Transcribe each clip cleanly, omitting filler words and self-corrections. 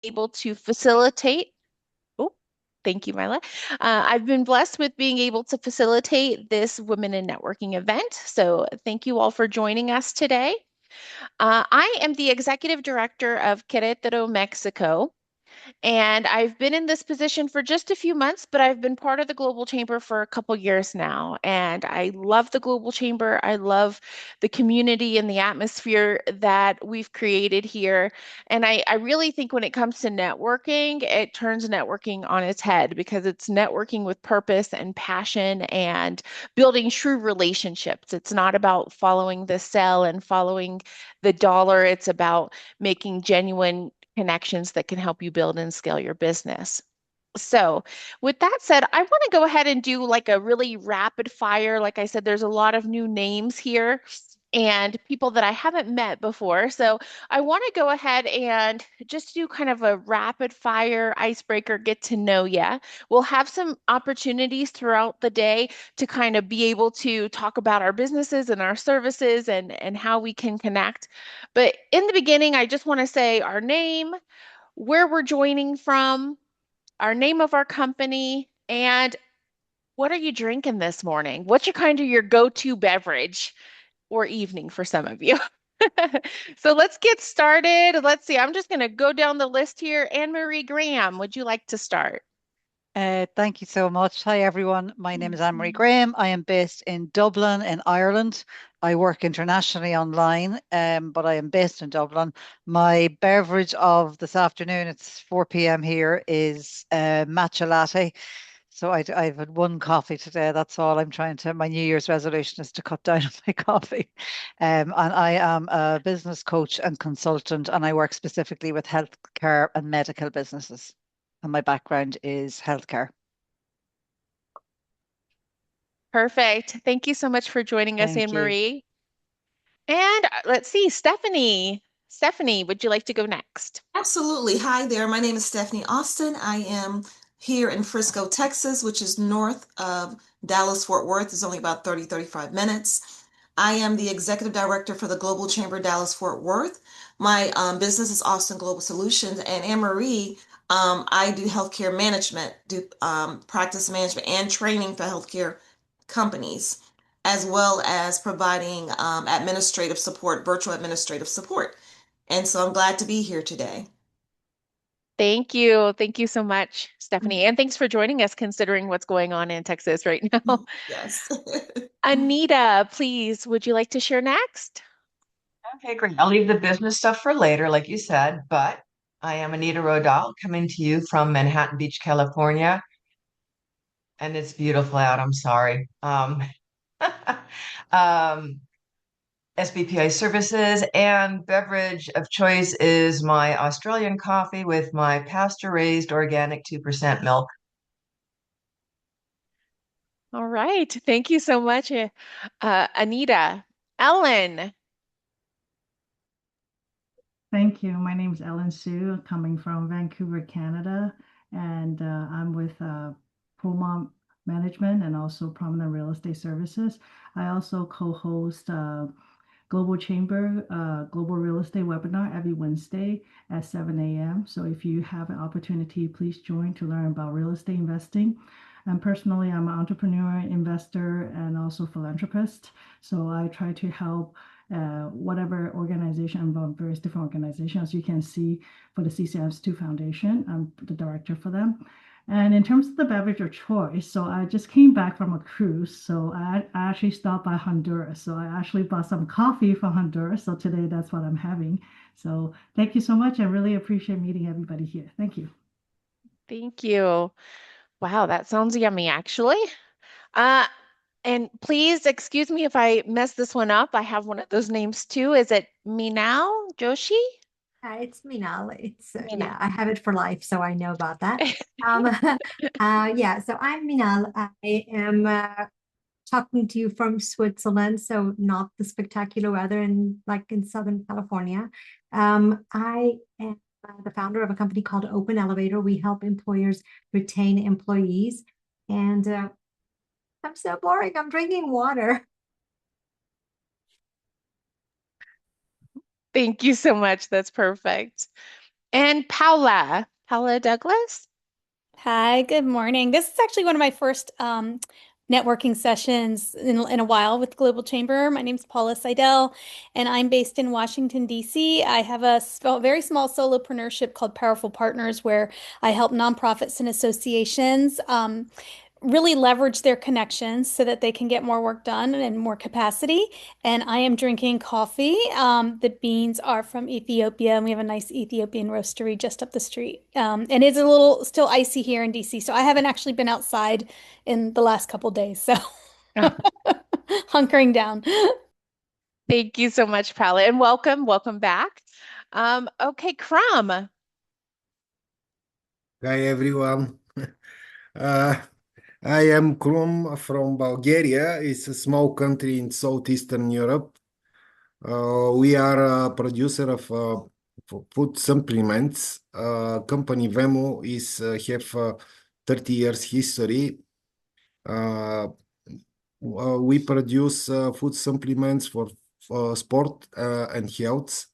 able to facilitate. Oh, thank you, Myla. I've been blessed with being able to facilitate this Women in Networking event. So thank you all for joining us today. I am the executive director of Querétaro, Mexico. And I've been in this position for just a few months, but I've been part of the Global Chamber for a couple years now. And I love the Global Chamber. I love the community and the atmosphere that we've created here. And I really think when it comes to networking, it turns networking on its head because it's networking with purpose and passion and building true relationships. It's not about following the sell and following the dollar. It's about making genuine connections that can help you build and scale your business. So, with that said, I want to go ahead and do like a really rapid fire. Like I said, there's a lot of new names here and people that I haven't met before. So, I want to go ahead and just do kind of a rapid fire icebreaker, get to know you. We'll have some opportunities throughout the day to kind of be able to talk about our businesses and our services and how we can connect. But in the beginning, I just want to say our name, where we're joining from, our name of our company, and what are you drinking this morning? What's your kind of your go-to beverage or evening for some of you? So let's get started. Let's see. I'm just going to go down the list here. Anne Marie Graham, would you like to start? Thank you so much. Hi, everyone. My name is Anne-Marie Graham. I am based in Dublin, in Ireland. I work internationally online, but I am based in Dublin. My beverage of this afternoon, it's 4 p.m. here, is matcha latte. So I've had one coffee today. That's all I'm trying to. My New Year's resolution is to cut down on my coffee. And I am a business coach and consultant, and I work specifically with healthcare and medical businesses. And my background is healthcare. Perfect. Thank you so much for joining us, Anne Thank you. Marie. And let's see, Stephanie. Stephanie, would you like to go next? Absolutely. Hi there. My name is Stephanie Austin. I am here in Frisco, Texas, which is north of Dallas, Fort Worth. It's only about 35 minutes. I am the executive director for the Global Chamber Dallas Fort Worth. My business is Austin Global Solutions. And Anne Marie, I do healthcare management, do practice management and training for healthcare companies, as well as providing administrative support, virtual administrative support. And so I'm glad to be here today. Thank you. Thank you so much, Stephanie. And thanks for joining us considering what's going on in Texas right now. Yes. Anita, please, would you like to share next? Okay, great. I'll leave the business stuff for later, like you said, but I am Anita Rodal coming to you from Manhattan Beach, California, and it's beautiful out. I'm sorry. Um, SBPI services and beverage of choice is my Australian coffee with my pasture-raised organic 2% milk. All right. Thank you so much, Anita. Ellen. Thank you. My name is Ellen Sue, coming from Vancouver, Canada, and I'm with Promont Management and also Prominent Real Estate Services. I also co-host Global Chamber Global Real Estate webinar every Wednesday at 7 a.m. So if you have an opportunity, please join to learn about real estate investing. And personally, I'm an entrepreneur, investor, and also philanthropist. So I try to help whatever organization, I'm involved in various different organizations. You can see for the CCMs2 Foundation, I'm the director for them. And in terms of the beverage of choice, so I just came back from a cruise. So I actually stopped by Honduras. So I actually bought some coffee from Honduras. So today that's what I'm having. So thank you so much. I really appreciate meeting everybody here. Thank you. Thank you. Wow, that sounds yummy, actually. Uh, and please excuse me if I mess this one up. I have one of those names too. Is it Minal Joshi? It's Minal. It's Minal. yeah, I have it for life, so I know about that. Um, yeah, so I'm Minal. I am talking to you from Switzerland, so not the spectacular weather in Southern California. I am the founder of a company called Open Elevator. We help employers retain employees, and I'm so boring. I'm drinking water. Thank you so much. That's perfect. And Paula Douglas. Hi, good morning. This is actually one of my first networking sessions in a while with Global Chamber. My name is Paula Seidel, and I'm based in Washington, D.C. I have a very small solopreneurship called Powerful Partners, where I help nonprofits and associations really leverage their connections so that they can get more work done and more capacity. And I am drinking coffee. The beans are from Ethiopia, and we have a nice Ethiopian roastery just up the street. And it's a little still icy here in DC, so I haven't actually been outside in the last couple days, so hunkering down. Thank you so much, Paula, and welcome back. Okay, Crumb. Hi everyone. Uh, I am Krum from Bulgaria. It's a small country in southeastern Europe. We are a producer of food supplements. Company Vemo is have 30 years history. Uh, we produce food supplements for sport and health.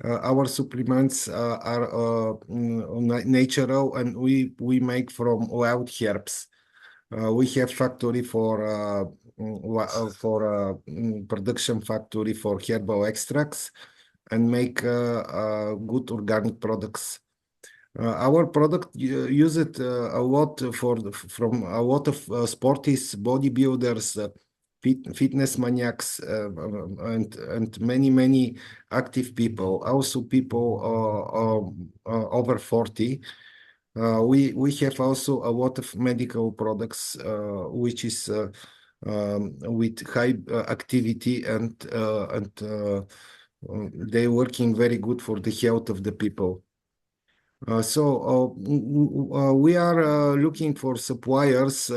Our supplements are natural, and we make from wild herbs. We have factory for production factory for herbal extracts and make good organic products. Our product use it a lot from a lot of sporties, bodybuilders, fitness maniacs, and many active people. Also, people over 40. We have also a lot of medical products, which is with high activity and they working very good for the health of the people. We are looking for suppliers,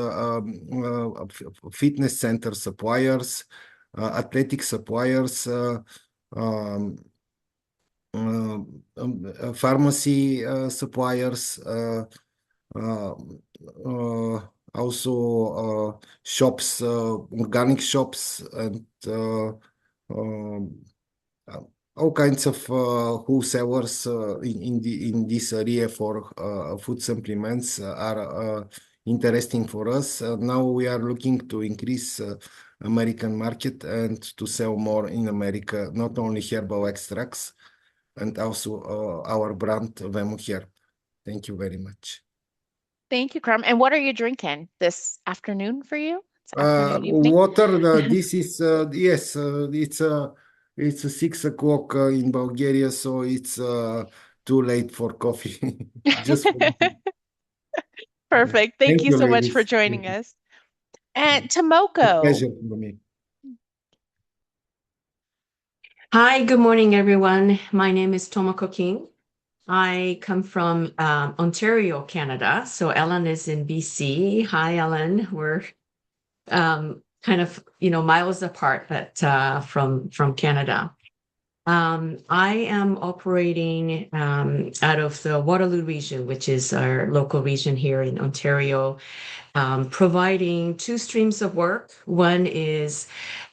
fitness center suppliers, athletic suppliers, um, pharmacy suppliers, uh, uh, also shops, organic shops, and um, uh, all kinds of wholesalers in this area for food supplements are interesting for us. Now we are looking to increase American market and to sell more in America, not only herbal extracts, and also our brand Vemu Herb. Thank you very much. Thank you, Crumb. And what are you drinking this afternoon for you? It's afternoon, evening. Water. This is yes. It's 6 o'clock in Bulgaria, so it's too late for coffee. Just for Perfect. Thank thank you you, so much for ladies. Thank joining you. us. And A Tomoko. pleasure for me. Hi, good morning, everyone. My name is Tomoko King. I come from Ontario, Canada. So Ellen is in BC. Hi, Ellen. We're kind of, miles apart, but from Canada. I am operating out of the Waterloo region, which is our local region here in Ontario, providing two streams of work. One is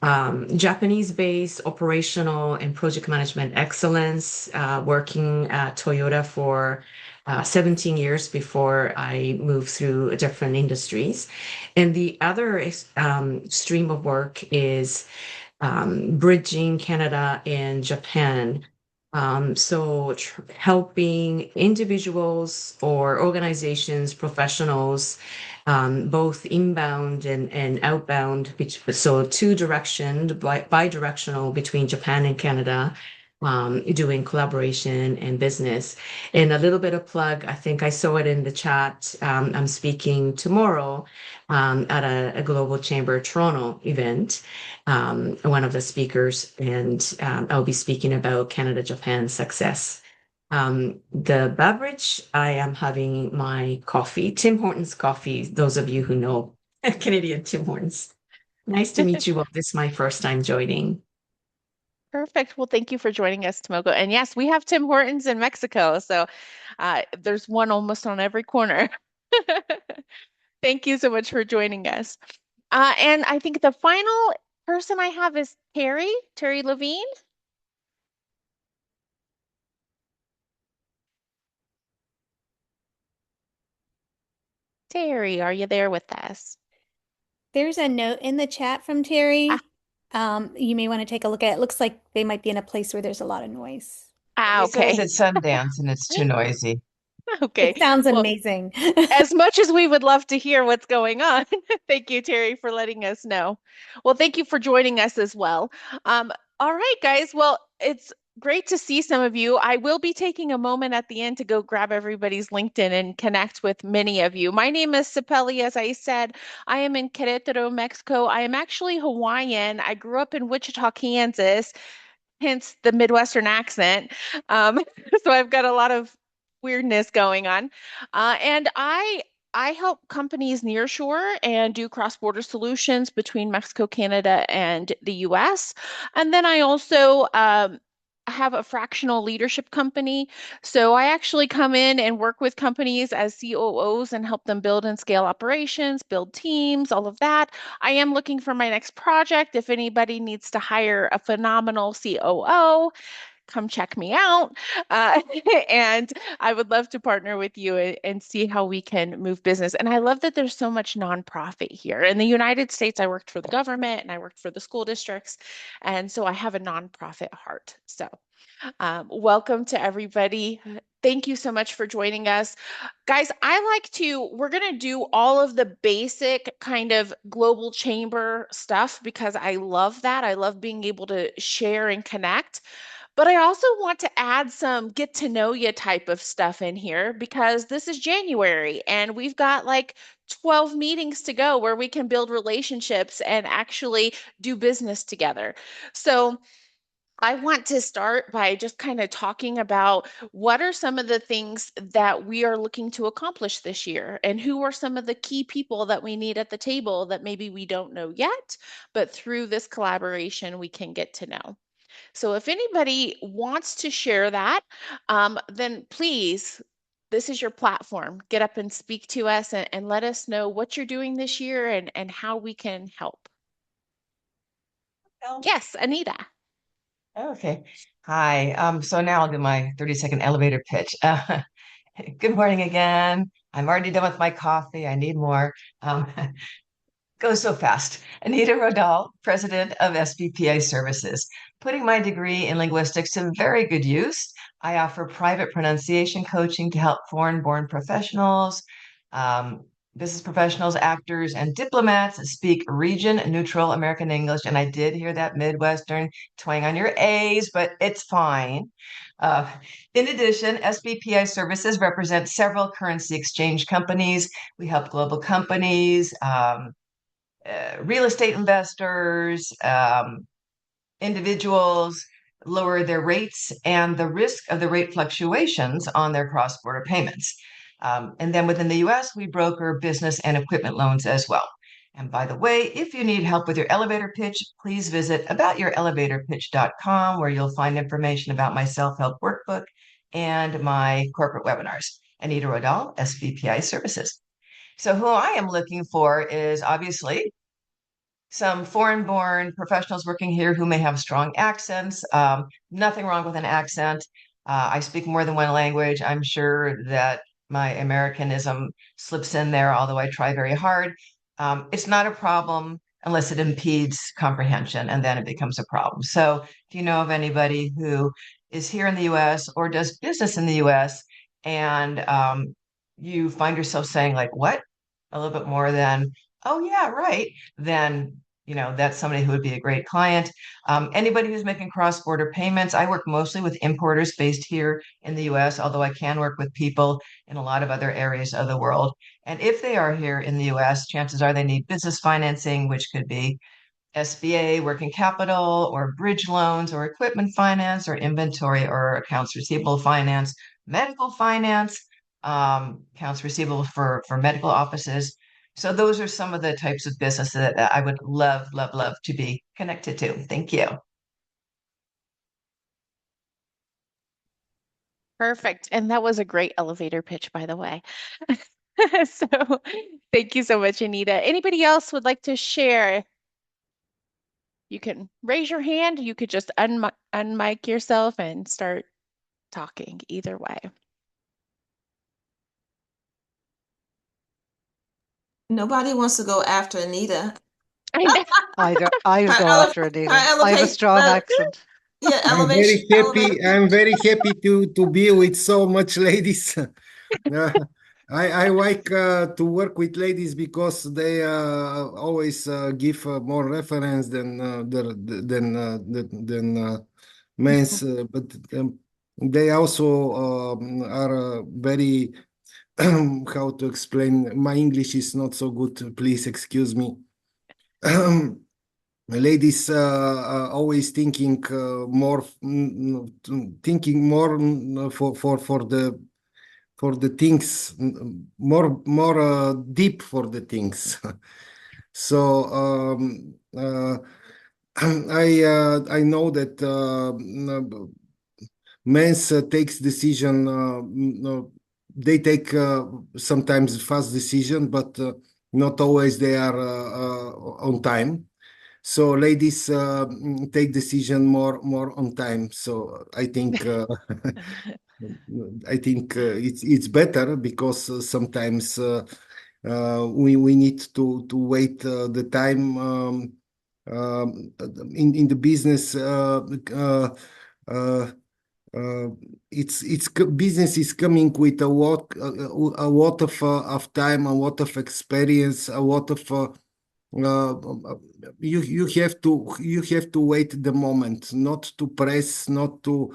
Japanese-based operational and project management excellence, working at Toyota for 17 years before I moved through different industries. And the other stream of work is bridging Canada and Japan. Helping individuals or organizations, professionals, both inbound and outbound, so bi-directional between Japan and Canada, doing collaboration and business. And a little bit of plug, I think I saw it in the chat. I'm speaking tomorrow at a Global Chamber Toronto event, one of the speakers, and I'll be speaking about Canada-Japan success. The beverage, I am having my coffee, Tim Hortons coffee, those of you who know Canadian Tim Hortons. Nice to meet you all. This is my first time joining. Perfect. Well, thank you for joining us, Tomoko. And yes, we have Tim Hortons in Mexico, so there's one almost on every corner. Thank you so much for joining us. And I think the final person I have is Terry Levine. Terry, are you there with us? There's a note in the chat from Ah, Terry. You may want to take a look at it. It looks like they might be in a place where there's a lot of noise. ah, He says okay. it's Sundance and it's too noisy. Okay. It sounds Well, amazing. as much as we would love to hear what's going on, thank you, Terry, for letting us know. Well, thank you for joining us as well. Um, all right, guys. Well, it's great to see some of you. I will be taking a moment at the end to go grab everybody's LinkedIn and connect with many of you. My name is Sapeli. As I said, I am in Querétaro, Mexico. I am actually Hawaiian. I grew up in Wichita, Kansas, hence the Midwestern accent. Um, so I've got a lot of weirdness going on. And I help companies nearshore and do cross-border solutions between Mexico, Canada, and the US. And then I also have a fractional leadership company. So I actually come in and work with companies as COOs and help them build and scale operations, build teams, all of that. I am looking for my next project. If anybody needs to hire a phenomenal COO, come check me out. Uh, and I would love to partner with you and see how we can move business. And I love that there's so much nonprofit here. In the United States, I worked for the government and I worked for the school districts. And so I have a nonprofit heart. So welcome to everybody. Thank you so much for joining us. Guys, we're going to do all of the basic kind of global chamber stuff because I love that. I love being able to share and connect. But I also want to add some get to know you type of stuff in here because this is January and we've got like 12 meetings to go where we can build relationships and actually do business together. So, I want to start by just kind of talking about what are some of the things that we are looking to accomplish this year, and who are some of the key people that we need at the table that maybe we don't know yet, but through this collaboration, we can get to know. So if anybody wants to share that, then please, this is your platform. Get up and speak to us and let us know what you're doing this year and how we can help. Oh, Yes, Anita. okay. Hi. So now I'll do my 30-second elevator pitch. Good morning again. I'm already done with my coffee. I need more. Um, Goes so fast. Anita Rodal, president of SBPA Services. Putting my degree in linguistics to very good use, I offer private pronunciation coaching to help foreign born professionals, um, business professionals, actors, and diplomats speak region neutral American English. And I did hear that Midwestern twang on your A's, but it's fine. Uh, in addition, SBPI Services represents several currency exchange companies. We help global companies. Real estate investors, individuals lower their rates and the risk of the rate fluctuations on their cross border payments. And then within the US, we broker business and equipment loans as well. And by the way, if you need help with your elevator pitch, please visit aboutyourelevatorpitch.com where you'll find information about my self help workbook and my corporate webinars. Anita Rodal, SVPI Services. So, who I am looking for is obviously some foreign born professionals working here who may have strong accents. Nothing wrong with an accent. I speak more than one language. I'm sure that my Americanism slips in there, although I try very hard. It's not a problem unless it impedes comprehension, and then it becomes a problem. So, if you know of anybody who is here in the US or does business in the US and you find yourself saying, like, what? A little bit more than, oh, yeah, right, then that's somebody who would be a great client. Anybody who's making cross-border payments, I work mostly with importers based here in the US, although I can work with people in a lot of other areas of the world. And if they are here in the US, chances are they need business financing, which could be SBA, working capital, or bridge loans, or equipment finance, or inventory, or accounts receivable finance, medical finance, accounts receivable for medical offices. So those are some of the types of business that I would love, love, love to be connected to. Thank you. Perfect. And that was a great elevator pitch, by the way. So thank you so much, Anita. Anybody else would like to share? You can raise your hand. You could just unmic yourself and start talking either way. Nobody wants to go after Anita. I know. I'll Her go ele after her Anita. I have a elevate strong accent. yeah, I'm elevation very elevator happy. I'm pitch. very happy to be with so much ladies. Uh, I like to work with ladies because they always give more reference than men's. But they also are very how to explain. My English is not so good. Please excuse me. Ladies always thinking more, thinking more for the things, more deep for the things. So I know that men's takes decision. They take sometimes fast decision, but not always they are on time. So ladies take decision more on time. So I think it's better because sometimes we need to wait the time in the business. Uh, uh, business is coming with a lot of time, a lot of experience, a lot of you have to wait the moment, not to press, not to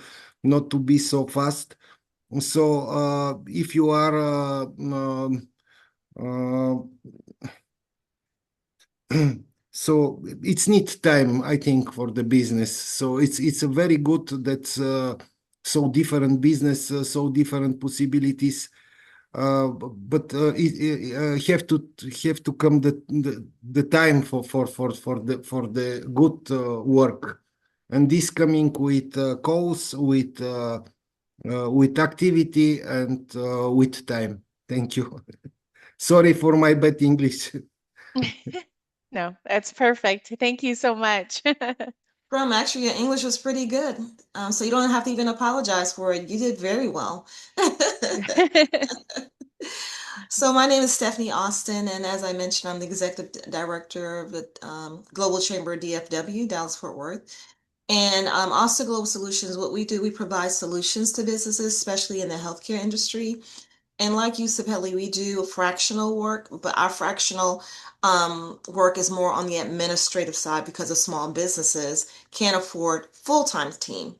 be so fast. So if you are uh, so it's need time, I think, for the business. So it's a very good that so different business, so different possibilities. But it have to come the time for the good work, and this coming with calls, with activity, and with time. Thank you. Sorry for my bad English. No, that's perfect. Thank you so much. From actually, your English was pretty good. So you don't have to even apologize for it. You did very well. So my name is Stephanie Austin, and as I mentioned, I'm the executive director of the Global Chamber of DFW, Dallas Fort Worth. And Austin Global Solutions, what we do, we provide solutions to businesses, especially in the healthcare industry. And like you, Sapelli, we do fractional work, but our fractional work is more on the administrative side because of small businesses can't afford full-time team.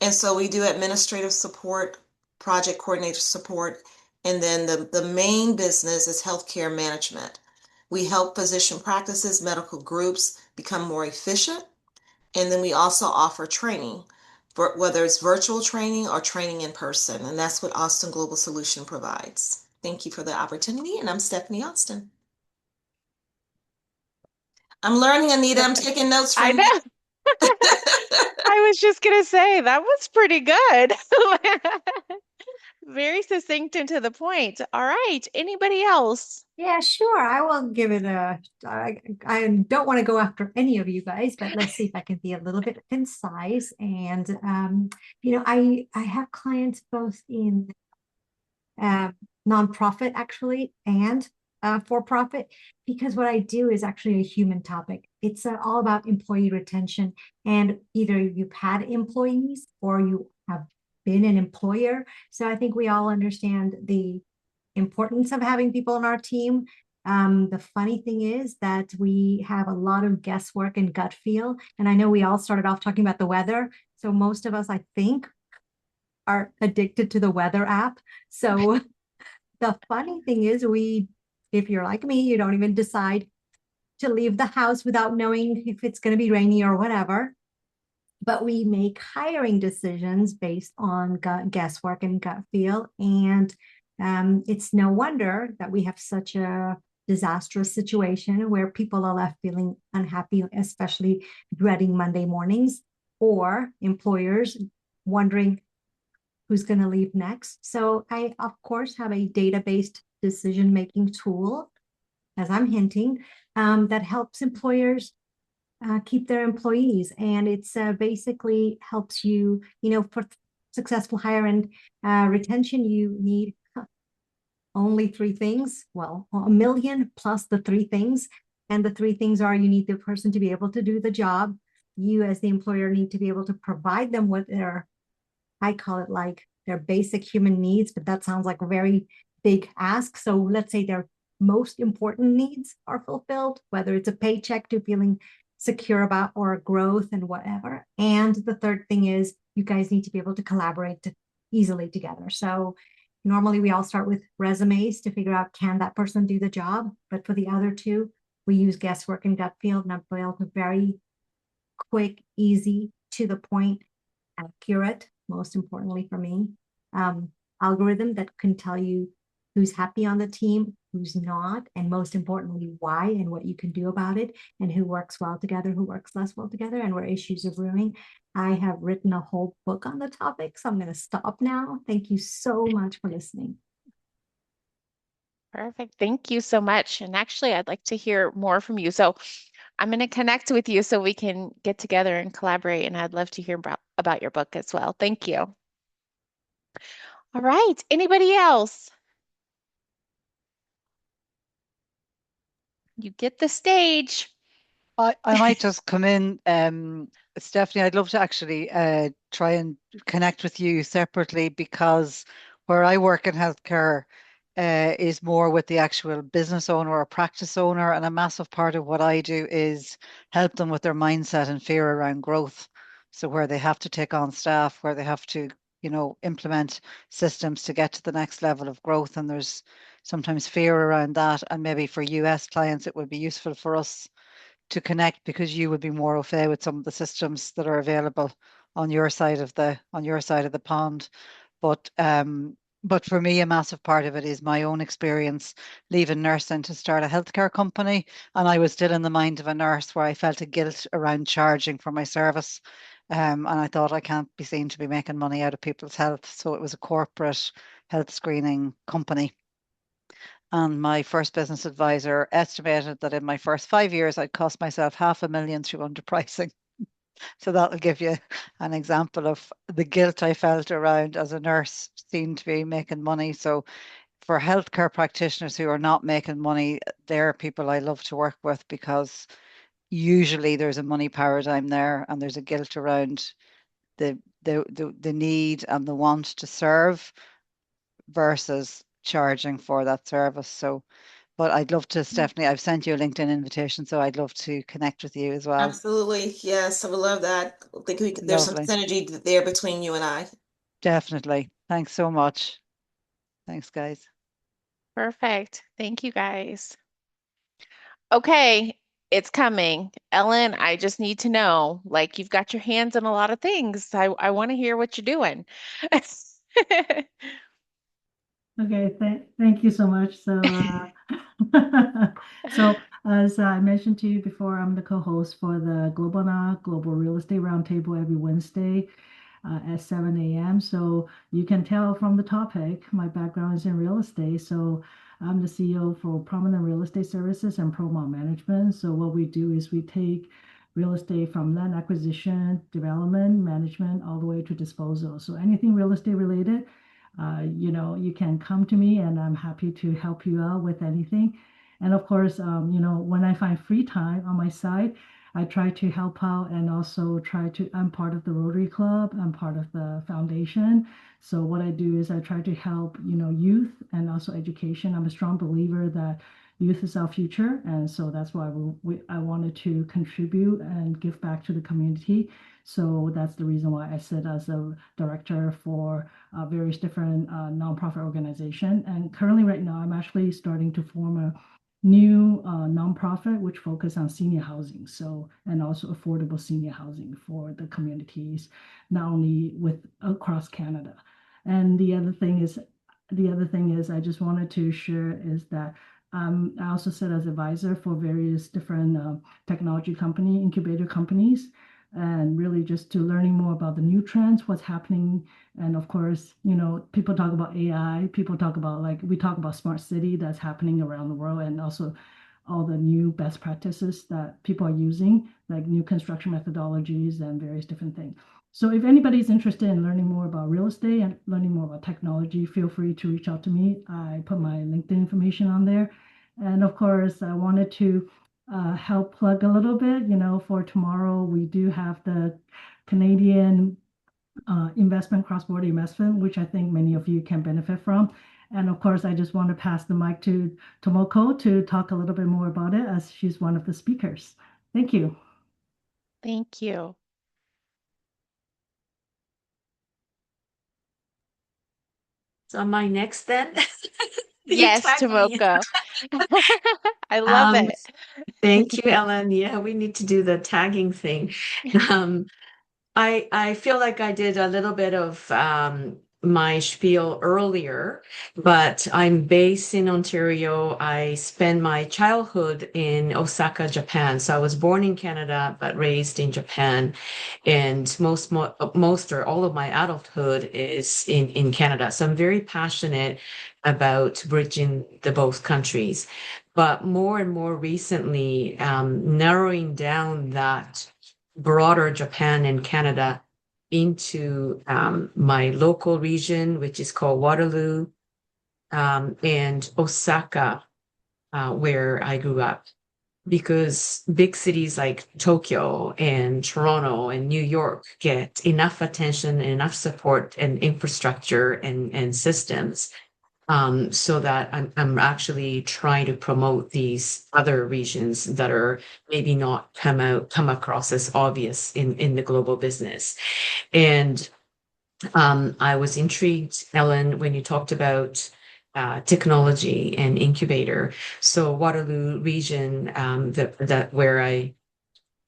And so we do administrative support, project coordinator support, and then the main business is healthcare management. We help physician practices, medical groups become more efficient, and then we also offer training, for whether it's virtual training or training in person, and that's what Austin Global Solution provides. Thank you for the opportunity, and I'm Stephanie Austin. I'm learning, Anita. I'm Perfect. taking notes I from know. you. I was just gonna say that was pretty good. Very succinct and to the point. All right. Anybody else? Yeah, sure. I will give it a. I don't want to go after any of you guys, but let's see if I can be a little bit concise. And I have clients both in uh, nonprofit actually and for profit, because what I do is actually a human topic. It's all about employee retention, and either you've had employees or you have been an employer. So I think we all understand the importance of having people on our team. The funny thing is that we have a lot of guesswork and gut feel. And I know we all started off talking about the weather. So most of us, I think, are addicted to the weather app. So the funny thing is, if you're like me, you don't even decide to leave the house without knowing if it's going to be rainy or whatever. But we make hiring decisions based on guesswork and gut feel. And it's no wonder that we have such a disastrous situation where people are left feeling unhappy, especially dreading Monday mornings, or employers wondering who's going to leave next. So I, of course, have a data-based decision-making tool, as I'm hinting, that helps employers keep their employees. And it's basically helps you, for successful hire and retention, you need only three things. Well, a million plus the three things. And the three things are you need the person to be able to do the job. You, as the employer, need to be able to provide them with their, I call it like their basic human needs, but that sounds like a very big ask. So let's say their most important needs are fulfilled, whether it's a paycheck to feeling secure about or growth and whatever. And the third thing is you guys need to be able to collaborate easily together. So normally we all start with resumes to figure out can that person do the job. But for the other two, we use guesswork and gut feel, and I've built a very quick, easy, to the point, accurate, most importantly for me, algorithm that can tell you who's happy on the team, who's not, and most importantly, why and what you can do about it, and who works well together, who works less well together, and where issues are brewing. I have written a whole book on the topic, so I'm going to stop now. Thank you so much for listening. Perfect. Thank you so much. And actually, I'd like to hear more from you. So I'm going to connect with you so we can get together and collaborate. And I'd love to hear about your book as well. Thank you. All right. Anybody else? You get the stage. I might just come in, Stephanie. I'd love to actually try and connect with you separately because where I work in healthcare is more with the actual business owner or practice owner, and a massive part of what I do is help them with their mindset and fear around growth. So where they have to take on staff, where they have to, implement systems to get to the next level of growth, and there's sometimes fear around that. And maybe for US clients, it would be useful for us to connect because you would be more au fait with some of the systems that are available on your side of the pond. But but for me, a massive part of it is my own experience leaving nursing to start a healthcare company. And I was still in the mind of a nurse where I felt a guilt around charging for my service. And I thought I can't be seen to be making money out of people's health. So it was a corporate health screening company. And my first business advisor estimated that in my first 5 years, I'd cost myself 500,000 through underpricing. So that'll give you an example of the guilt I felt around as a nurse, seemed to be making money. So for healthcare practitioners who are not making money, they're people I love to work with because usually there's a money paradigm there and there's a guilt around the need and the want to serve versus charging for that service. So, but I'd love to, Stephanie, I've sent you a LinkedIn invitation, so I'd love to connect with you as well. Absolutely. Yes, I would love that. I think there's some Lovely. synergy there between you and I. Definitely. Thanks so much. Thanks, guys. Perfect. Thank you guys. Okay, it's coming. Ellen, I just need to know, like you've got your hands in a lot of things. I want to hear what you're doing. Okay, thank you so much. So as I mentioned to you before, I'm the co-host for the Globinar Global Real Estate Roundtable every Wednesday at 7 a.m. So you can tell from the topic, my background is in real estate. So I'm the CEO for Prominent Real Estate Services and Promont Management. So what we do is we take real estate from land acquisition, development, management, all the way to disposal. So anything real estate related, you can come to me and I'm happy to help you out with anything. And of course, when I find free time on my side, I try to help out and also I'm part of the Rotary Club, I'm part of the foundation. So what I do is I try to help, youth and also education. I'm a strong believer that youth is our future. And so that's why I wanted to contribute and give back to the community. So that's the reason why I sit as a director for various different nonprofit organization. And currently right now, I'm actually starting to form a new nonprofit which focus on senior housing, so and also affordable senior housing for the communities, not only with across Canada. And the other thing is I just wanted to share is that I also sit as advisor for various different technology company incubator companies, and really just to learning more about the new trends, what's happening. And of course, people talk about AI, people talk about like we talk about smart city that's happening around the world, and also all the new best practices that people are using, like new construction methodologies and various different things. So if anybody's interested in learning more about real estate and learning more about technology, feel free to reach out to me. I put my LinkedIn information on there. And of course, I wanted to help plug a little bit. For tomorrow, we do have the Canadian investment, cross-border investment, which I think many of you can benefit from. And of course, I just want to pass the mic to Tomoko to talk a little bit more about it as she's one of the speakers. Thank you. Thank you. So am I next then? You Yes, tagged me. Tomoko. I love Um, it. Thank you, Ellen. Yeah, we need to do the tagging thing. Um, I feel like I did a little bit of my spiel earlier, but I'm based in Ontario. I spent my childhood in Osaka, Japan. So I was born in Canada, but raised in Japan. And most or all of my adulthood is in Canada. So I'm very passionate about bridging the both countries. But more and more recently, narrowing down that broader Japan and Canada into my local region, which is called Waterloo, and Osaka, where I grew up. Because big cities like Tokyo and Toronto and New York get enough attention and enough support and infrastructure and systems, so that I'm actually trying to promote these other regions that are maybe not come across as obvious in the global business. And I was intrigued, Ellen, when you talked about technology and incubator. So Waterloo region, that where I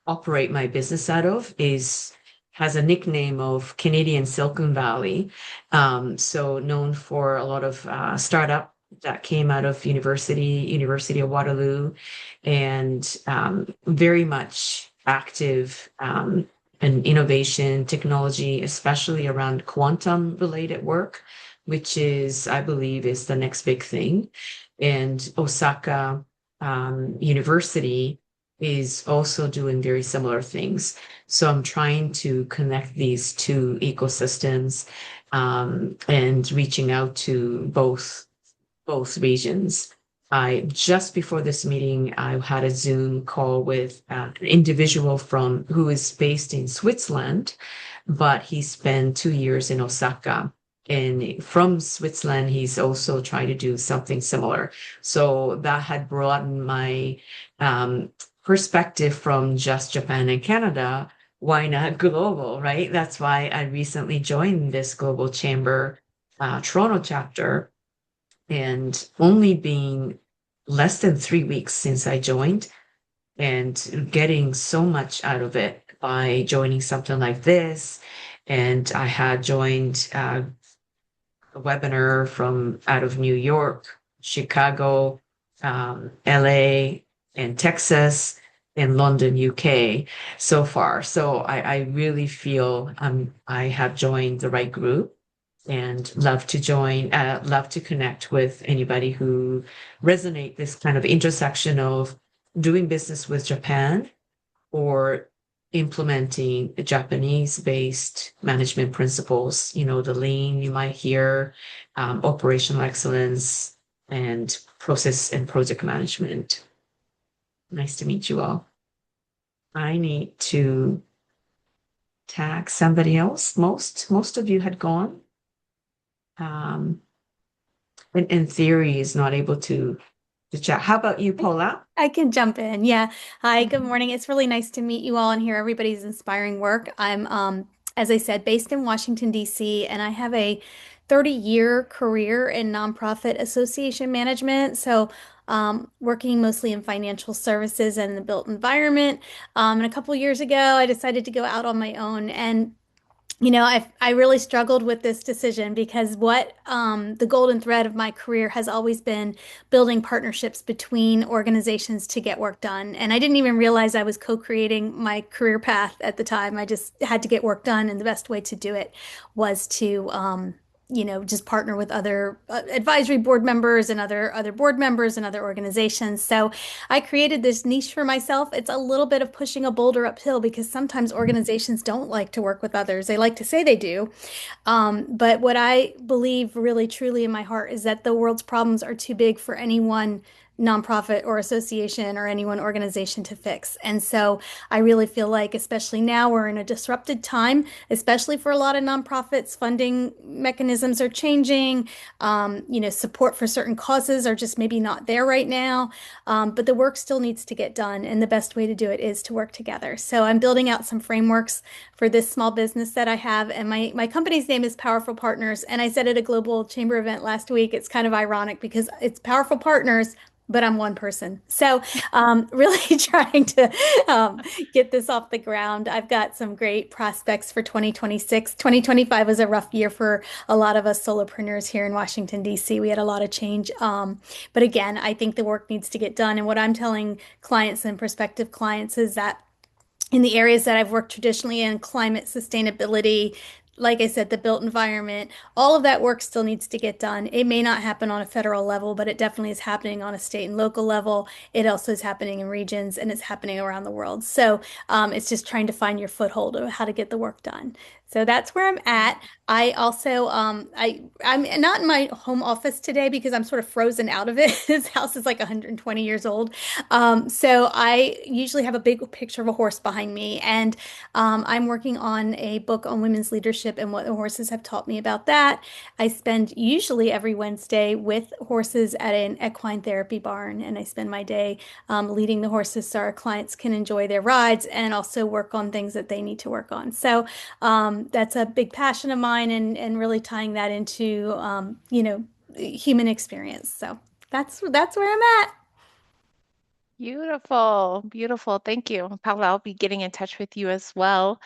operate my business out of is has a nickname of Canadian Silicon Valley. So known for a lot of startup that came out of University of Waterloo, and very much active in innovation technology, especially around quantum related work, which is, I believe, is the next big thing. And Osaka University is also doing very similar things. So I'm trying to connect these two ecosystems, and reaching out to both regions. I just before this meeting, I had a Zoom call with an individual from who is based in Switzerland, but he spent 2 years in Osaka. And from Switzerland, he's also trying to do something similar. So that had broadened my perspective from just Japan and Canada. Why not global, right? That's why I recently joined this Global Chamber Toronto chapter, and only being less than 3 weeks since I joined, and getting so much out of it by joining something like this. And I had joined a webinar from out of New York, Chicago, LA, and Texas, and London, UK so far. So I really feel I have joined the right group, and love to connect with anybody who resonate this kind of intersection of doing business with Japan or implementing Japanese-based management principles, the lean you might hear, operational excellence, and process and project management. Nice to meet you all. I need to tag somebody else. Most of you had gone. Um, in theory, is not able to chat. How about you, Paula? I can jump in. Yeah. Hi, good Mhm. morning. It's really nice to meet you all and hear everybody's inspiring work. I'm, as I said, based in Washington, D.C., and I have a 30-year career in nonprofit association management. So, working mostly in financial services and the built environment. And a couple years ago, I decided to go out on my own, and I really struggled with this decision because what the golden thread of my career has always been building partnerships between organizations to get work done. And I didn't even realize I was co-creating my career path at the time. I just had to get work done, and the best way to do it was to just partner with other advisory board members and other board members and other organizations. So I created this niche for myself. It's a little bit of pushing a boulder uphill because sometimes organizations don't like to work with others. They like to say they do, but what I believe really truly in my heart is that the world's problems are too big for any one nonprofit or association or any one organization to fix. And so I really feel like, especially now, we're in a disrupted time, especially for a lot of nonprofits. Funding mechanisms are changing. Support for certain causes are just maybe not there right now. But the work still needs to get done. And the best way to do it is to work together. So I'm building out some frameworks for this small business that I have. And my company's name is Powerful Partners. And I said at a global chamber event last week, it's kind of ironic because it's Powerful Partners, but I'm one person. So, really trying to get this off the ground. I've got some great prospects for 2026. 2025 was a rough year for a lot of us solopreneurs here in Washington, D.C. We had a lot of change. But again, I think the work needs to get done. And what I'm telling clients and prospective clients is that in the areas that I've worked traditionally in, climate sustainability, like I said, the built environment, all of that work still needs to get done. It may not happen on a federal level, but it definitely is happening on a state and local level. It also is happening in regions and it's happening around the world. So it's just trying to find your foothold of how to get the work done. So that's where I'm at. I also I'm not in my home office today because I'm sort of frozen out of it. This house is like 120 years old. So I usually have a big picture of a horse behind me, and I'm working on a book on women's leadership and what the horses have taught me about that. I spend usually every Wednesday with horses at an equine therapy barn, and I spend my day leading the horses so our clients can enjoy their rides and also work on things that they need to work on. So that's a big passion of mine, and really tying that into human experience. So that's where I'm at. Beautiful, beautiful. Thank you. Paula, I'll be getting in touch with you as well.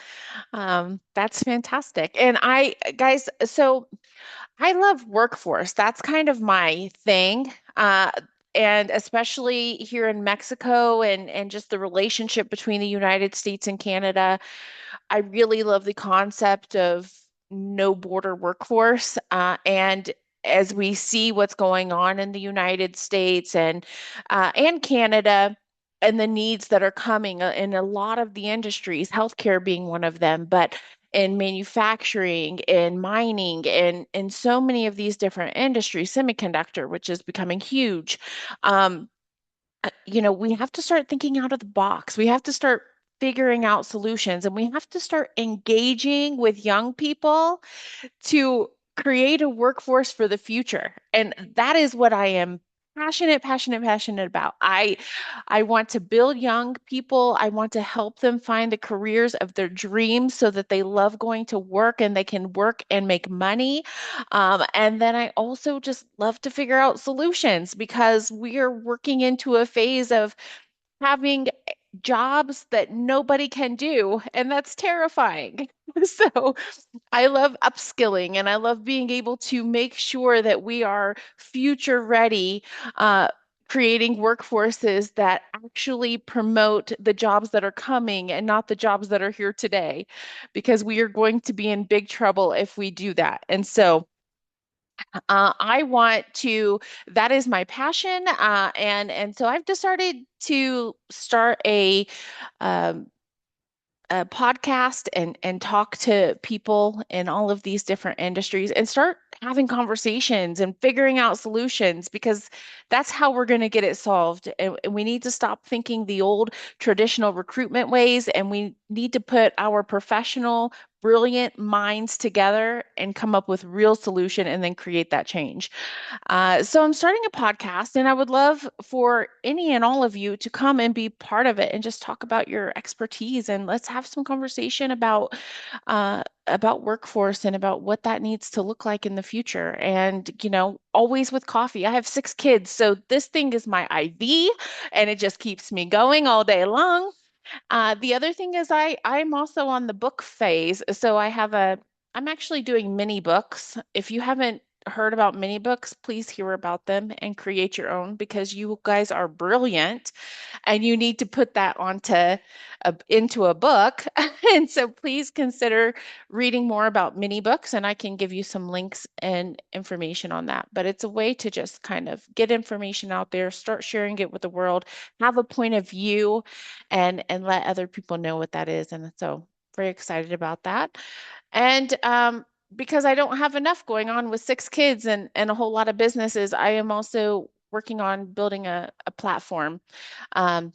That's fantastic. And guys, so I love workforce. That's kind of my thing. And especially here in Mexico and just the relationship between the United States and Canada. I really love the concept of no border workforce. And as we see what's going on in the United States and Canada and the needs that are coming in a lot of the industries, healthcare being one of them, but in manufacturing, in mining, in so many of these different industries, semiconductor, which is becoming huge. Um, we have to start thinking out of the box. We have to start figuring out solutions and we have to start engaging with young people to create a workforce for the future. And that is what I am passionate about. I want to build young people. I want to help them find the careers of their dreams so that they love going to work and they can work and make money. And then I also just love to figure out solutions because we are working into a phase of having jobs that nobody can do, and that's terrifying. So I love upskilling and I love being able to make sure that we are future ready, creating workforces that actually promote the jobs that are coming and not the jobs that are here today, because we are going to be in big trouble if we do that. And so I want to, that is my passion. And so I've decided to start um, a podcast and talk to people in all of these different industries and start having conversations and figuring out solutions because that's how we're going to get it solved. And we need to stop thinking the old traditional recruitment ways, and we need to put our professional, brilliant minds together and come up with real solution and then create that change. So I'm starting a podcast, and I would love for any and all of you to come and be part of it and just talk about your expertise, and let's have some conversation about workforce and about what that needs to look like in the future. And always with coffee. I have 6 kids, so this thing is my IV, and it just keeps me going all day long. The other thing is I'm also on the book phase. So I'm actually doing mini books. If you haven't heard about mini books, please hear about them and create your own because you guys are brilliant and you need to put that into a book. And so please consider reading more about mini books, and I can give you some links and information on that. But it's a way to just kind of get information out there, start sharing it with the world, have a point of view, and let other people know what that is. And so very excited about that. And because I don't have enough going on with 6 kids and a whole lot of businesses, I am also working on building a platform um,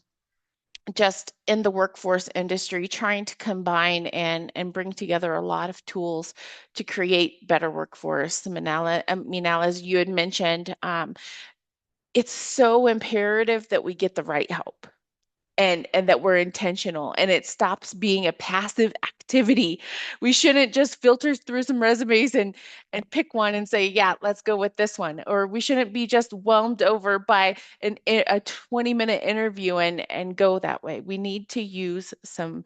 just in the workforce industry, trying to combine and bring together a lot of tools to create better workforce. Minal, as you had mentioned, it's so imperative that we get the right help and that we're intentional and it stops being a passive activity. We shouldn't just filter through some resumes and pick one and say, yeah, let's go with this one. Or we shouldn't be just whelmed over by a 20-minute interview and go that way. We need to use some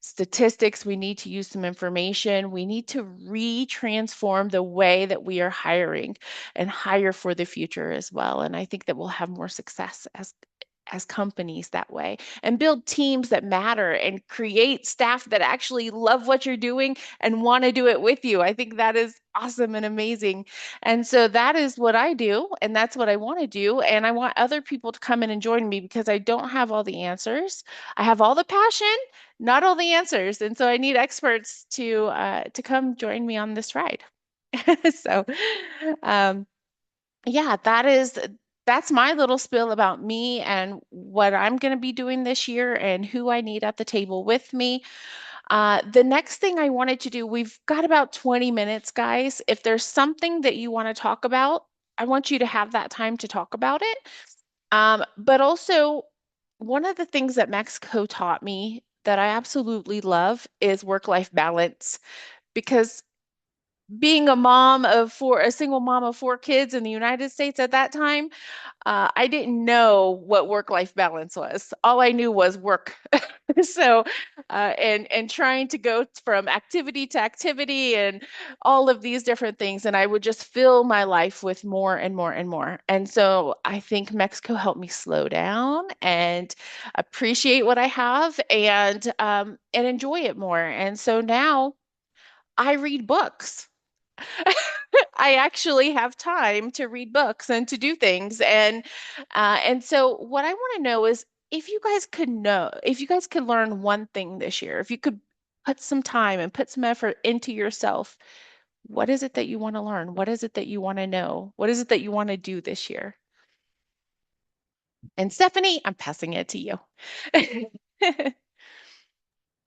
statistics. We need to use some information. We need to retransform the way that we are hiring and hire for the future as well. And I think that we'll have more success as companies that way and build teams that matter and create staff that actually love what you're doing and want to do it with you. I think that is awesome and amazing. And so that is what I do, and that's what I want to do. And I want other people to come in and join me because I don't have all the answers. I have all the passion, not all the answers. And so I need experts to come join me on this ride. So, um, yeah, that's my little spill about me and what I'm going to be doing this year and who I need at the table with me. The next thing I wanted to do, we've got about 20 minutes, guys. If there's something that you want to talk about, I want you to have that time to talk about it. But also, one of the things that Mexico taught me that I absolutely love is work-life balance because being a single mom of 4 kids in the United States at that time, I didn't know what work-life balance was. All I knew was work. So, and trying to go from activity to activity and all of these different things, and I would just fill my life with more and more and more. And so I think Mexico helped me slow down and appreciate what I have and enjoy it more. And so now I read books. I actually have time to read books and to do things. And so what I want to know is if you guys could learn one thing this year, if you could put some time and put some effort into yourself, what is it that you want to learn? What is it that you want to know? What is it that you want to do this year? And Stephanie, I'm passing it to you.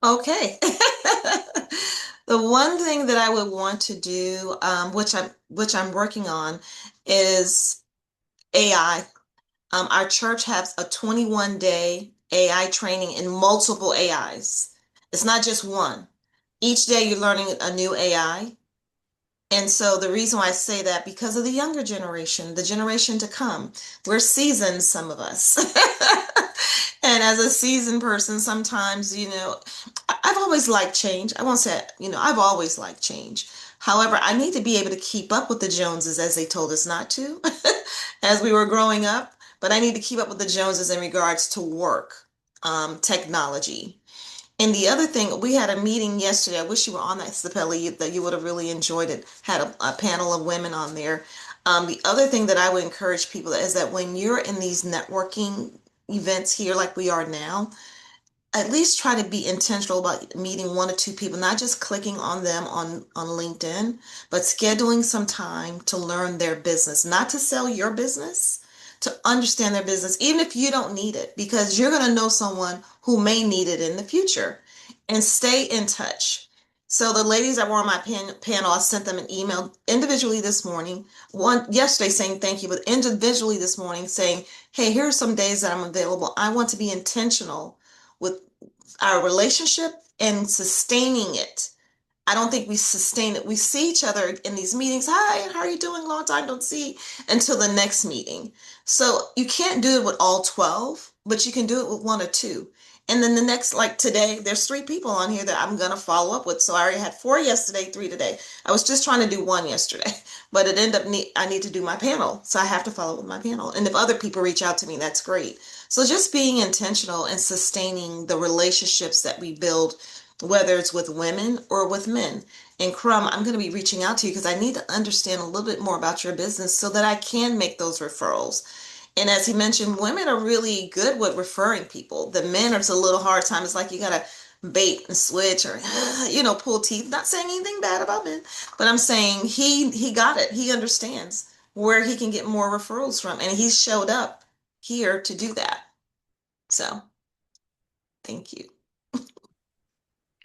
Okay. The one thing that I would want to do, which I'm working on, is AI. Our church has a 21-day AI training in multiple AIs. It's not just one. Each day you're learning a new AI. And so the reason why I say that, because of the younger generation, the generation to come, we're seasoned, some of us. And as a seasoned person, sometimes, I've always liked change. I won't say, I've always liked change. However, I need to be able to keep up with the Joneses as they told us not to as we were growing up. But I need to keep up with the Joneses in regards to work, technology. And the other thing, we had a meeting yesterday. I wish you were on that, Stapelli, that you would have really enjoyed it. Had a panel of women on there. The other thing that I would encourage people is that when you're in these networking events here, like we are now, at least try to be intentional about meeting 1 or 2 people, not just clicking on them on LinkedIn, but scheduling some time to learn their business, not to sell your business, to understand their business, even if you don't need it, because you're going to know someone who may need it in the future. And stay in touch. So the ladies that were on my panel, I sent them an email individually this morning, one yesterday saying thank you, but individually this morning saying, hey, here are some days that I'm available. I want to be intentional with our relationship and sustaining it. I don't think we sustain it. We see each other in these meetings. Hi, how are you doing? Long time don't see, until the next meeting. So you can't do it with all 12, but you can do it with 1 or 2. And then the next, like today, there's 3 people on here that I'm gonna follow up with. So I already had 4 yesterday, 3 today. I was just trying to do 1 yesterday, but it ended up I need to do my panel, so I have to follow up with my panel. And if other people reach out to me, that's great. So just being intentional and sustaining the relationships that we build, whether it's with women or with men. And Crumb, I'm going to be reaching out to you because I need to understand a little bit more about your business so that I can make those referrals. And as he mentioned, women are really good with referring people. The men are it's a little hard time. It's like you gotta bait and switch or pull teeth. Not saying anything bad about men, but I'm saying he got it. He understands where he can get more referrals from, and he showed up here to do that. So thank you.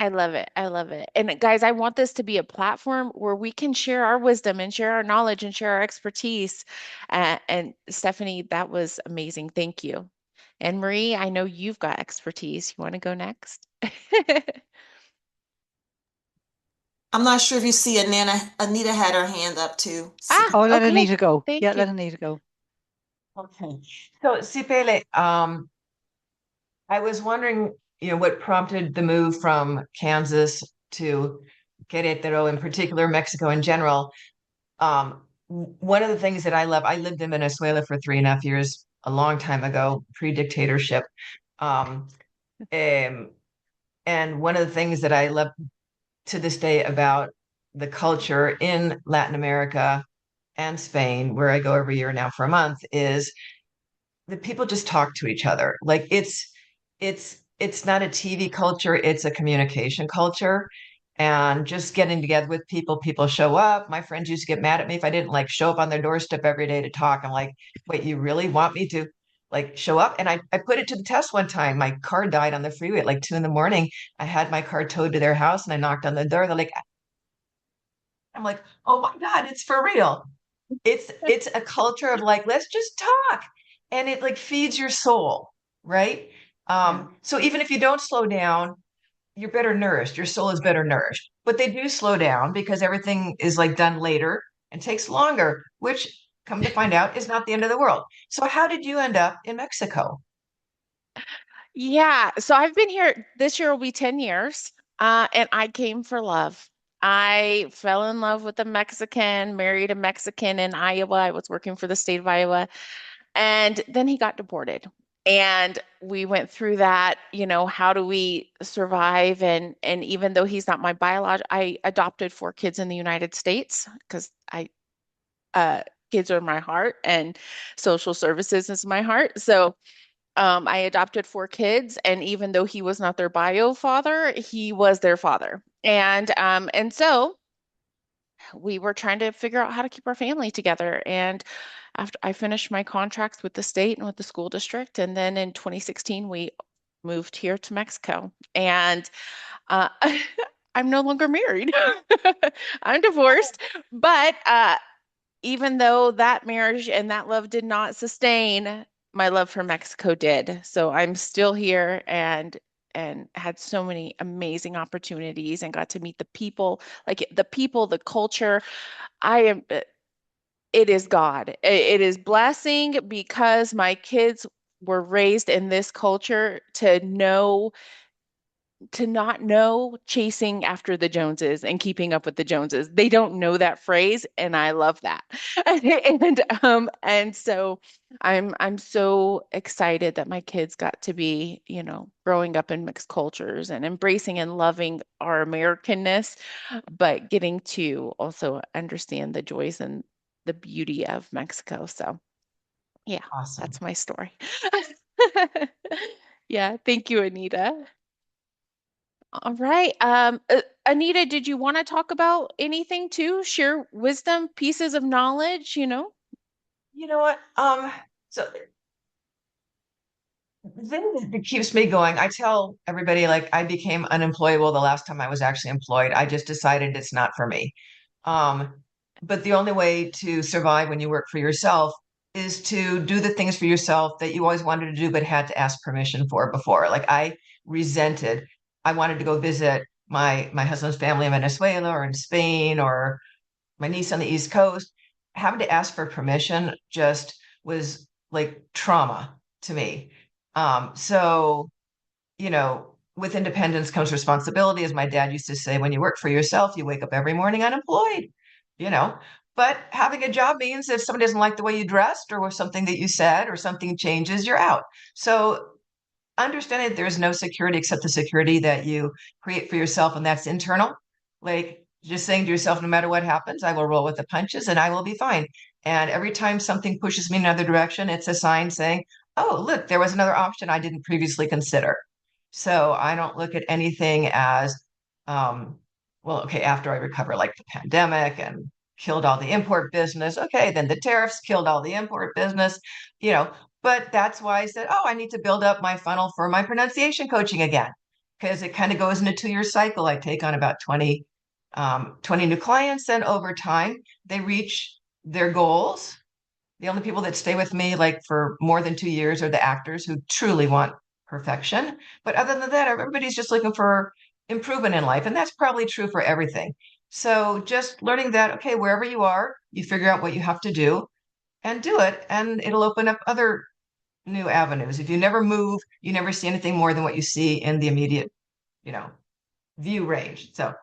I love it. I love it. And guys, I want this to be a platform where we can share our wisdom and share our knowledge and share our expertise. And Stephanie, that was amazing. Thank you. And Marie, I know you've got expertise. You want to go next? I'm not sure if you see Anita. Anita had her hand up too. Ah, Oh, let okay. Anita go. Yeah, Thank let you. Anita go. Okay. So, Sipele, I was wondering, what prompted the move from Kansas to Querétaro, in particular, Mexico in general. One of the things that I love, I lived in Venezuela for 3.5 years, a long time ago, pre-dictatorship. Um, um, and one of the things that I love to this day about the culture in Latin America and Spain, where I go every year now for a month, is the people just talk to each other. Like it's not a TV culture, it's a communication culture. And just getting together with people show up. My friends used to get mad at me if I didn't like show up on their doorstep every day to talk. I'm like, wait, you really want me to like show up? And I put it to the test one time. My car died on the freeway at like 2 in the morning. I had my car towed to their house and I knocked on the door. They're like, I'm like, oh my God, it's for real. It's a culture of like, let's just talk. And it like feeds your soul, right? So even if you don't slow down, you're better nourished. Your soul is better nourished. But they do slow down because everything is like done later and takes longer, which come to find out is not the end of the world. So how did you end up in Mexico? Yeah, so I've been here this year will be 10 years, and I came for love. I fell in love with a Mexican, married a Mexican in Iowa. I was working for the state of Iowa, and then he got deported. And we went through that, how do we survive? And even though he's not my biological, I adopted 4 kids in the United States because uh kids are my heart and social services is my heart. So I adopted 4 kids, and even though he was not their bio father, he was their father. And so we were trying to figure out how to keep our family together. And after I finished my contracts with the state and with the school district, and then in 2016 we moved here to Mexico. And uh, I'm no longer married. I'm divorced, but even though that marriage and that love did not sustain, my love for Mexico did. So I'm still here and had so many amazing opportunities and got to meet the people, the culture. I am it is God. It is blessing because my kids were raised in this culture to not know chasing after the Joneses and keeping up with the Joneses. They don't know that phrase, and I love that. And so I'm so excited that my kids got to be, growing up in mixed cultures and embracing and loving our Americanness, but getting to also understand the joys and the beauty of Mexico. So yeah, Awesome. that's my story. Yeah, thank you, Anita. All right. Anita, did you want to talk about anything too? Share wisdom, pieces of knowledge? You know what? So the thing that keeps me going, I tell everybody like I became unemployable the last time I was actually employed. I just decided it's not for me. Um, but the only way to survive when you work for yourself is to do the things for yourself that you always wanted to do but had to ask permission for before. Like I resented, I wanted to go visit my husband's family in Venezuela or in Spain or my niece on the East Coast. Having to ask for permission just was like trauma to me. So with independence comes responsibility, as my dad used to say, when you work for yourself, you wake up every morning unemployed, you know. But having a job means if somebody doesn't like the way you dressed or something that you said or something changes, you're out. So understanding that there's no security except the security that you create for yourself, and that's internal. Like just saying to yourself, no matter what happens, I will roll with the punches and I will be fine. And every time something pushes me in another direction, it's a sign saying, oh, look, there was another option I didn't previously consider. So I don't look at anything as, um, well, okay, after I recover, like the pandemic and killed all the import business. Okay, then the tariffs killed all the import business, you know, but that's why I said, oh, I need to build up my funnel for my pronunciation coaching again, because it kind of goes in a 2-year cycle. I take on about 20 new clients, and over time, they reach their goals. The only people that stay with me like for more than 2 years are the actors who truly want perfection. But other than that, everybody's just looking for improvement in life. And that's probably true for everything. So just learning that, okay, wherever you are, you figure out what you have to do and do it, and it'll open up other new avenues. If you never move, you never see anything more than what you see in the immediate, you know, view range. So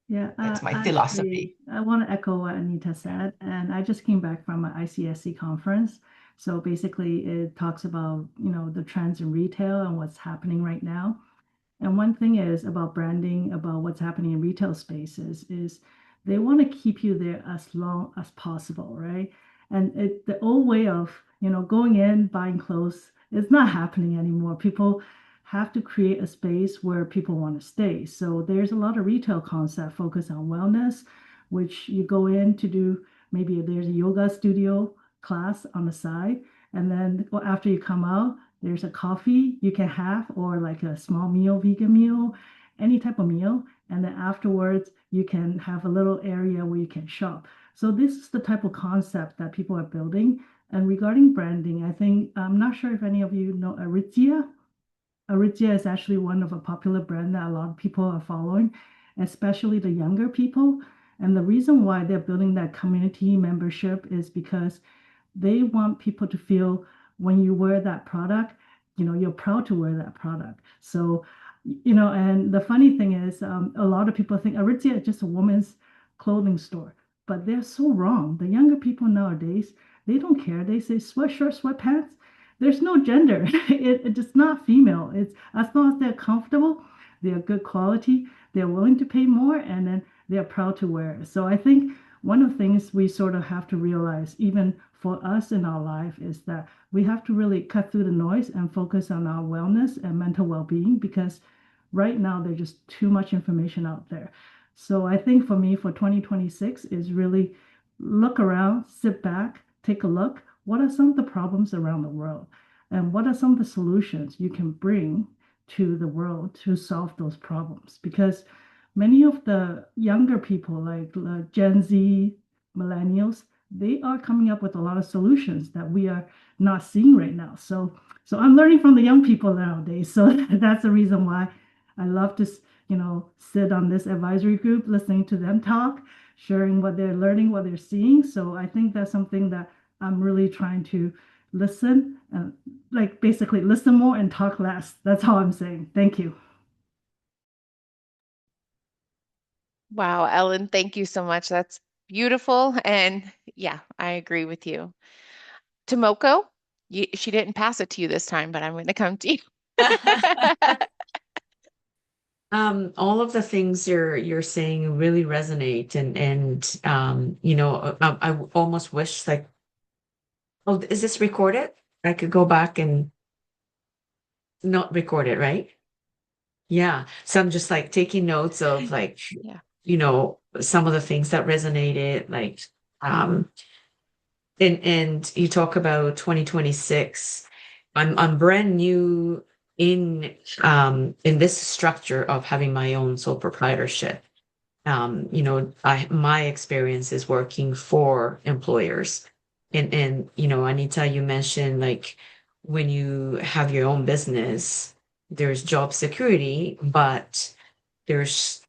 Yeah, that's my actually, philosophy. I want to echo what Anita said, and I just came back from an ICSC conference. So basically, it talks about, the trends in retail and what's happening right now. And one thing is about branding, about what's happening in retail spaces, is they want to keep you there as long as possible, right? And the old way of, going in, buying clothes is not happening anymore. People have to create a space where people want to stay. So there's a lot of retail concept focused on wellness, which you go in to do, maybe there's a yoga studio class on the side. And then after you come out, there's a coffee you can have, or like a small meal, vegan meal, any type of meal. And then afterwards, you can have a little area where you can shop. So this is the type of concept that people are building. And regarding branding, I think I'm not sure if any of you know Aritzia. Aritzia is actually one of a popular brand that a lot of people are following, especially the younger people. And the reason why they're building that community membership is because they want people to feel when you wear that product, you're proud to wear that product. So, and the funny thing is, a lot of people think Aritzia is just a woman's clothing store, but they're so wrong. The younger people nowadays, they don't care. They say sweatshirt, sweatpants. There's no gender. It's not female. It's as long as they're comfortable, they're good quality, they're willing to pay more, and then they're proud to wear it. So I think one of the things we sort of have to realize, even for us in our life, is that we have to really cut through the noise and focus on our wellness and mental well-being, because right now there's just too much information out there. So I think for me, for 2026, is really look around, sit back, take a look. What are some of the problems around the world? And what are some of the solutions you can bring to the world to solve those problems? Because many of the younger people, like Gen Z, millennials, they are coming up with a lot of solutions that we are not seeing right now. So I'm learning from the young people nowadays. So that's the reason why I love to, sit on this advisory group, listening to them talk, sharing what they're learning, what they're seeing. So I think that's something that I'm really trying to listen and like basically listen more and talk less. That's all I'm saying. Thank you. Wow, Ellen, thank you so much. That's beautiful. And yeah, I agree with you. Tomoko, she didn't pass it to you this time, but I'm going to come to you. All of the things you're saying really resonate, and I almost wish, like, oh, is this recorded? I could go back and not record it, right? Yeah. So I'm just like taking notes of, like, Yeah. some of the things that resonated, like, um, and you talk about 2026. I'm brand new in this structure of having my own sole proprietorship. My experience is working for employers. And Anita, you mentioned, like, when you have your own business, there's job security, but there's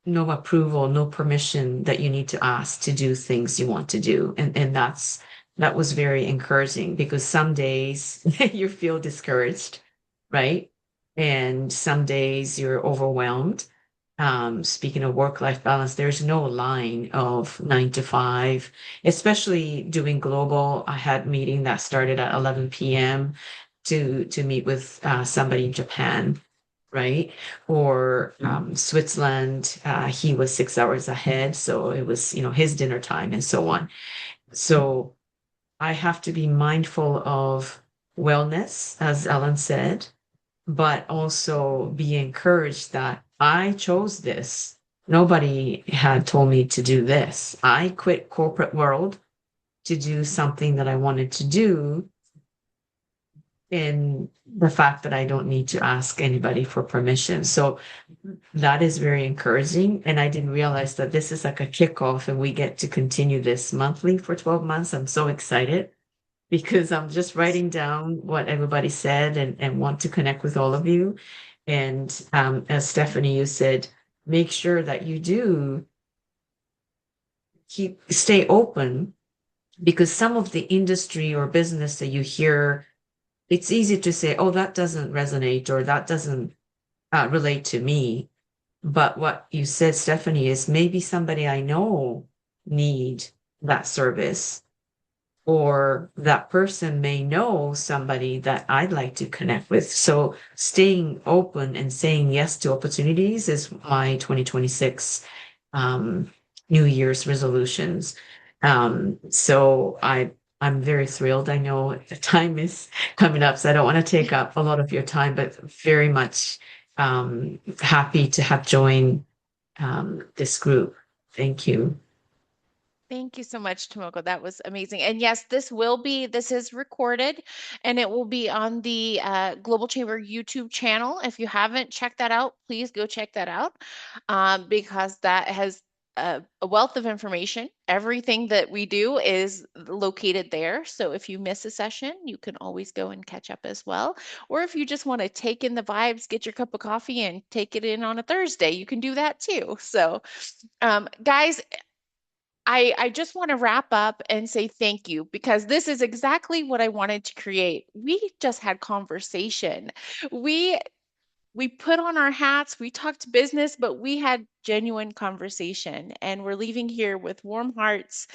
no approval, no permission that you need to ask to do things you want to do. And that was very encouraging, because some days you feel discouraged right? And some days you're overwhelmed. Speaking of work-life balance, there's no line of 9 to 5, especially doing global. I had a meeting that started at 11 p.m. to meet with somebody in Japan, right? Or Switzerland, he was 6 hours ahead, so it was, his dinner time and so on. So I have to be mindful of wellness, as Ellen said, but also be encouraged that I chose this. Nobody had told me to do this. I quit corporate world to do something that I wanted to do, in the fact that I don't need to ask anybody for permission. So that is very encouraging. And I didn't realize that this is like a kickoff and we get to continue this monthly for 12 months. I'm so excited because I'm just writing down what everybody said and want to connect with all of you. And as Stephanie, you said, make sure that you do stay open, because some of the industry or business that you hear, it's easy to say, oh, that doesn't resonate or that doesn't relate to me. But what you said, Stephanie, is maybe somebody I know need that service, or that person may know somebody that I'd like to connect with. So staying open and saying yes to opportunities is my 2026 um, New Year's resolutions. I'm very thrilled. I know the time is coming up, so I don't want to take up a lot of your time, but very much happy to have joined this group. Thank you. Thank you so much, Tomoko. That was amazing. And yes, this is recorded and it will be on the Global Chamber YouTube channel. If you haven't checked that out, please go check that out, because that has a wealth of information. Everything that we do is located there. So if you miss a session, you can always go and catch up as well. Or if you just want to take in the vibes, get your cup of coffee and take it in on a Thursday, you can do that too. So, guys, I just want to wrap up and say thank you, because this is exactly what I wanted to create. We just had conversation. We we put on our hats, we talked business, but we had genuine conversation, and we're leaving here with warm hearts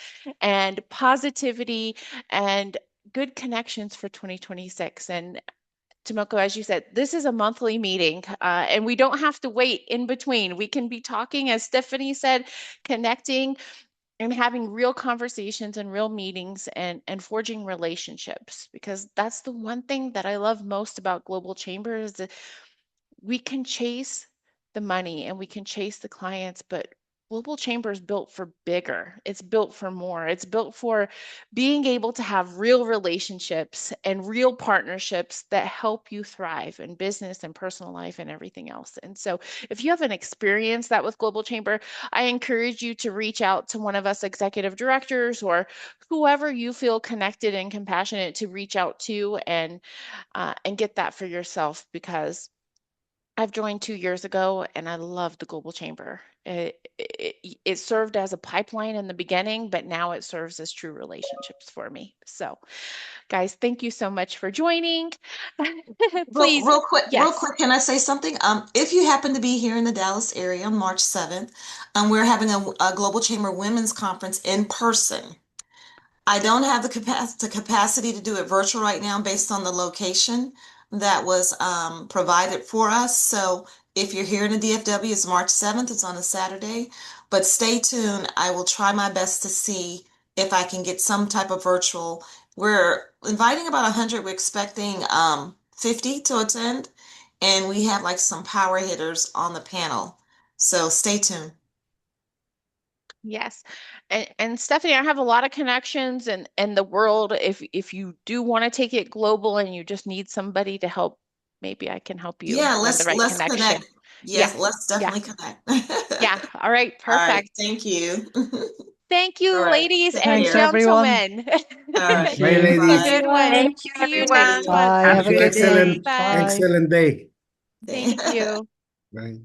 and positivity and good connections for 2026. And Tomoko, as you said, this is a monthly meeting, and we don't have to wait in between. We can be talking, as Stephanie said, connecting and having real conversations and real meetings and forging relationships, because that's the one thing that I love most about Global Chamber is that we can chase the money and we can chase the clients, but Global Chamber is built for bigger. It's built for more. It's built for being able to have real relationships and real partnerships that help you thrive in business and personal life and everything else. And so, if you haven't experienced that with Global Chamber, I encourage you to reach out to one of us executive directors or whoever you feel connected and compassionate to reach out to, and get that for yourself, because I've joined 2 years ago and I love the Global Chamber. It served as a pipeline in the beginning, but now it serves as true relationships for me. So, guys, thank you so much for joining. Real, Please, real yes. quick, can I say something? If you happen to be here in the Dallas area on March 7th, we're having a Global Chamber Women's Conference in person. I don't have the capacity to do it virtual right now based on the location that was provided for us. So if you're here in the DFW, it's March 7th. It's on a Saturday. But stay tuned. I will try my best to see if I can get some type of virtual. We're inviting about 100. We're expecting 50 to attend. And we have like some power hitters on the panel. So stay tuned. Yes. And Stephanie, I have a lot of connections in the world. If you do want to take it global and you just need somebody to help, maybe I can help you Yeah, find the right let's connect. connection. Yeah. Yes, let's Yeah. definitely connect. Yeah. All right. All right, Perfect. thank you. Thank All you, right, ladies take and Thanks, care. everyone. gentlemen. All Thank right, Bye, you. It's a ladies. bye. good Thank one. you, See you Thank next everyone. you. month. Bye. Have Have a an good day. excellent, Bye. Bye. excellent day. Thank you. Bye.